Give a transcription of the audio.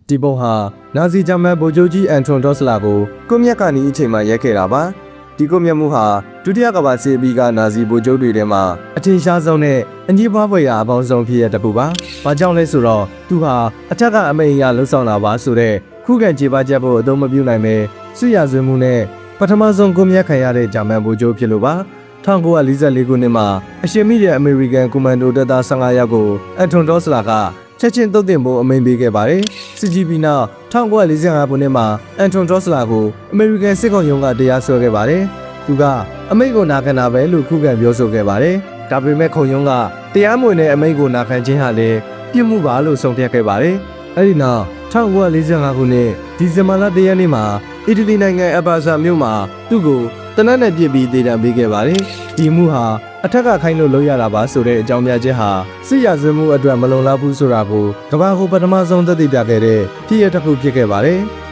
ဒီပုံဟာနာဇီဂျာမန်ဗိုလ်ချုပ်ကြီးအန်ထွန်ဒေါ့စလာကိုကွန်မြတ်ကနီးအချိန်မှာရိုက်ခဲ့တာပါဒီကွန်မြတ်မှုဟာဒုတိယကမ္ဘာစစ်ပြီးကနာဇီဗိုလ်ချုပ်တွေထဲမှာအထင်ရှားဆုံးနဲ့အငြင်းပွားဖွယ်ရာအပေါင်းဆုံးဖြစ်ရတဲ့ပူပါဘာကြောင့်လဲဆိုတော့သူဟာအထက်ကအမိန့်အရလှုပ်ဆောင်တာပါဆိုတဲ့ခုခံခြေပချက်ဖို့အသုံးမပြုနိုင်ပဲစစ်ရာဇဝတ်မှုနဲ့ပထမဆုံးကွန်မြတ်ခံရတဲ့ဂျာမန်ဗိုလ်ချုပ်ဖြစ်လို့ပါ1944ခုနှစ်မှာအရှင်မိတဲ့အမေရိကန်ကွန်မန်ဒိုတပ်သား15ယောက်ကိုအန်ထွန်ဒေါ့စလာကချက်ချင်းသုတ်တင်ဖို့အမိန့်ပေးခဲ့ပါတယ်။စစ်ကြီးပြီးနောက်1945ခုနှစ်မှာအန်ထွန်ဒေါ့စလာကိုအမေရိကန်စစ်ကောင်ရုံးကတရားစွဲခဲ့ပါတယ်။သူကအမိန့်ကိုနာခံတာပဲလို့ခုခံပြောဆိုခဲ့ပါတယ်။ဒါပေမဲ့ခုံရုံးကတရားမဝင်တဲ့အမိန့်ကိုနာခံခြင်းဟာလည်းပြစ်မှုပါလို့ဆုံးဖြတ်ခဲ့ပါတယ်။အဲဒီနောက်1945ခုနှစ်ဒီဇင်ဘာလ1ရက်နေ့မှာအီတလီနိုင်ငံအဘာဇာမြို့မှာသူ့ကိုတနက်နဲ့ပြစ်ပြီးဒေသံပေးခဲ့ပါတယ်။ဒီမှုဟာအထက်ကခိုင်းလို့လုပ်ရတာပါဆိုတဲ့အကြောင်းပြချက်ဟာစစ်ရာဇဝတ်မှုအတွက်မလုံလောက်ဘူးဆိုတာကိုကမ္ဘာကိုပထမဆုံးသက်သေပြခဲ့တဲ့ဖြစ်ရပ်တစ်ခုဖြစ်ခဲ့ပါတယ်။